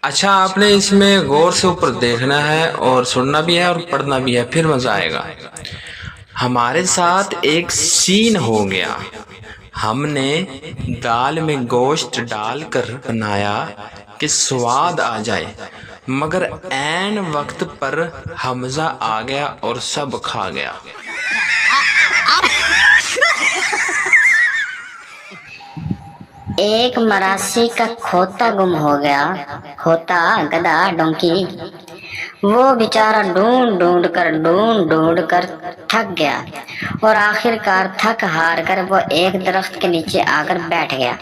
اچھا آپ نے اس میں غور سے اوپر دیکھنا ہے اور سننا بھی ہے اور پڑھنا بھی ہے، پھر مزہ آئے گا۔ ہمارے ساتھ ایک سین ہو گیا، ہم نے دال میں گوشت ڈال کر بنایا کہ سواد آ جائے، مگر عین وقت پر حمزہ آ گیا اور سب کھا گیا۔ ایک مراسی کا کھوتا گم ہو گیا، کھوتا گدھا ڈونکی، وہ بیچارہ ڈھونڈ کر تھک گیا اور آخر کار تھک ہار کر وہ ایک درخت کے نیچے آ کر بیٹھ گیا۔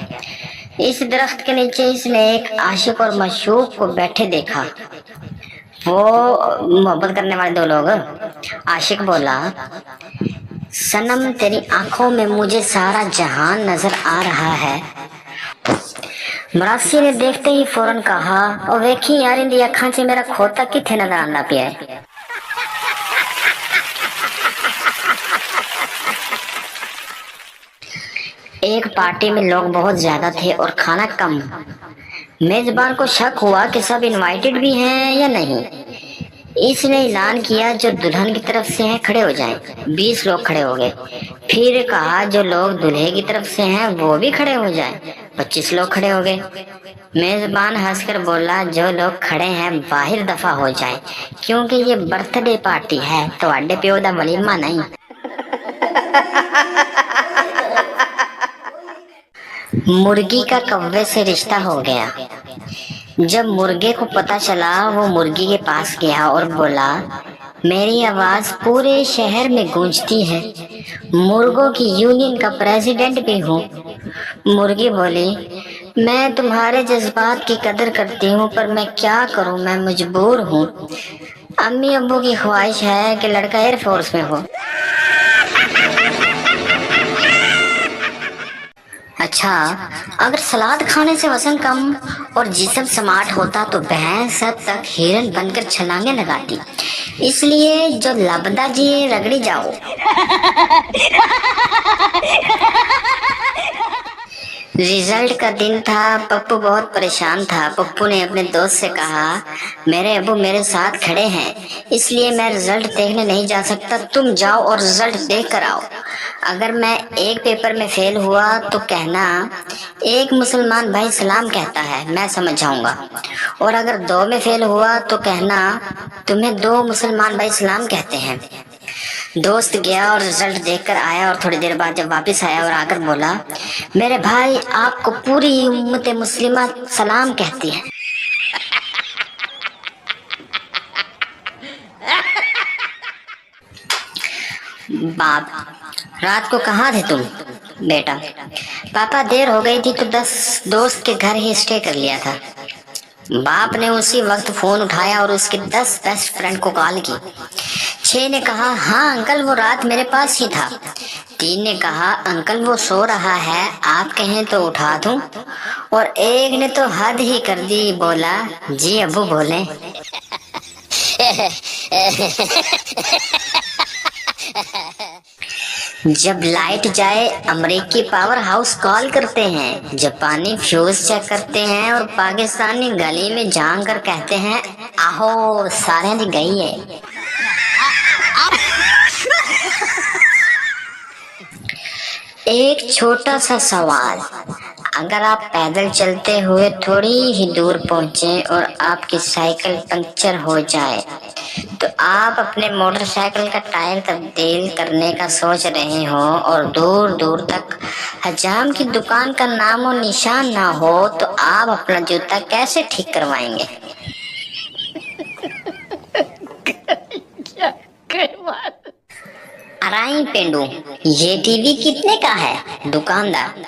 اس درخت کے نیچے اس نے ایک عاشق اور معشوق کو بیٹھے دیکھا، وہ محبت کرنے والے دو لوگ۔ عاشق بولا، صنم تیری آنکھوں میں مجھے سارا جہان نظر آ رہا ہے۔ مراسی نے دیکھتے ہی فوراً کہا، او ویکھی یار اندی اکھاں چ میرا کھوتا کتھے نظر آندا پیا ہے۔ ایک پارٹی میں لوگ بہت زیادہ تھے اور کھانا کم۔ میزبان کو شک ہوا کہ سب انوائٹڈ بھی ہیں یا نہیں۔ اس نے اعلان کیا، جو دلہن کی طرف سے ہیں کھڑے ہو جائیں۔ 20 لوگ کھڑے ہو گئے۔ پھر کہا جو لوگ دلہے کی طرف سے ہیں وہ بھی کھڑے ہو جائیں۔ 25 لوگ کھڑے ہو گئے۔ میزبان ہنس کر بولا، جو لوگ کھڑے ہیں باہر دفع ہو جائیں، کیونکہ یہ برتھ ڈے پارٹی ہے تو اڈے پیو دا ولیمہ نہیں۔ مرغی کا کوے سے رشتہ ہو گیا۔ جب مرغے کو پتا چلا، وہ مرغی کے پاس گیا اور بولا، میری آواز پورے شہر میں گونجتی ہے، مرغوں کی یونین کا پریزیڈنٹ بھی ہوں۔ مرغی بولی، میں تمہارے جذبات کی قدر کرتی ہوں، پر میں کیا کروں، میں مجبور ہوں۔ امی ابو کی خواہش ہے کہ لڑکا ایئر فورس میں ہو۔ اچھا، اگر سلاد کھانے سے وزن کم اور جسم سمارٹ ہوتا تو بھینس حد تک ہرن بن کر چھلانگیں لگاتی، اس لیے جو لبدا جی رگڑی جاؤ۔ ریزلٹ کا دن تھا، پپو بہت پریشان تھا۔ پپو نے اپنے دوست سے کہا، میرے ابو میرے ساتھ کھڑے ہیں، اس لیے میں رزلٹ دیکھنے نہیں جا سکتا، تم جاؤ اور رزلٹ دیکھ کر آؤ۔ اگر میں ایک پیپر میں فیل ہوا تو کہنا ایک مسلمان بھائی سلام کہتا ہے، میں سمجھ جاؤں گا، اور اگر 2 میں فیل ہوا تو کہنا تمہیں 2 مسلمان بھائی سلام کہتے ہیں۔ دوست گیا اور رزلٹ دیکھ کر آیا، اور تھوڑی دیر بعد جب واپس آیا اور آ کر بولا، میرے بھائی آپ کو پوری امت مسلمہ سلام کہتی ہے۔ باپ، رات کو کہاں تھے تم؟ بیٹا، پاپا دیر ہو گئی تھی تو دوست کے گھر ہی اسٹے کر لیا تھا۔ باپ نے اسی وقت فون اٹھایا اور اس کے 10 بیسٹ فرینڈ کو کال کی۔ 6 نے کہا، ہاں انکل وہ رات میرے پاس ہی تھا۔ 3 نے کہا، انکل وہ سو رہا ہے، آپ کہیں تو اٹھا دوں؟ اور 1 نے تو حد ہی کر دی، بولا، جی ابو بولیں۔ جب لائٹ جائے امریکی پاور ہاؤس کال کرتے ہیں، جاپانی فیوز چیک کرتے ہیں، اور پاکستانی گلی میں جھانک کر کہتے ہیں، آہو سارے دی گئی ہے۔ ایک چھوٹا سا سوال، اگر آپ پیدل چلتے ہوئے تھوڑی ہی دور پہنچیں اور آپ کی سائیکل پنکچر ہو جائے تو آپ اپنے موٹر سائیکل کا ٹائر تبدیل کرنے کا سوچ رہے ہوں اور دور دور تک حجام کی دکان کا نام و نشان نہ ہو تو آپ اپنا جوتا کیسے ٹھیک کروائیں گے؟ ارائیں پینڈو، یہ ٹی وی کتنے کا ہے؟ دکاندار،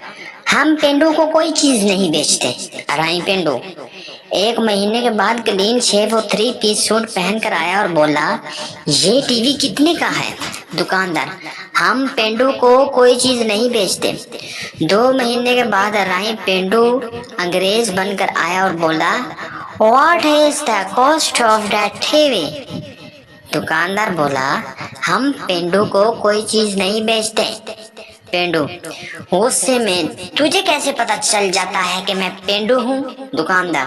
ہم پینڈو کو کوئی چیز نہیں بیچتے۔ ارائیں پینڈو 1 مہینے کے بعد کلین شیو اور 3 پیس سوٹ پہن کر آیا اور بولا، یہ ٹی وی کتنے کا ہے؟ دکاندار، ہم پینڈو کو کوئی چیز نہیں بیچتے۔ 2 مہینے کے بعد ارائیں پینڈو انگریز بن کر آیا اور بولا، what is the cost of that T V? دکاندار بولا، ہم پینڈو کو کوئی چیز نہیں بیچتے۔ پینڈو، غصے میں، تجھے کیسے پتا چل جاتا ہے کہ میں پینڈو ہوں؟ دکاندار،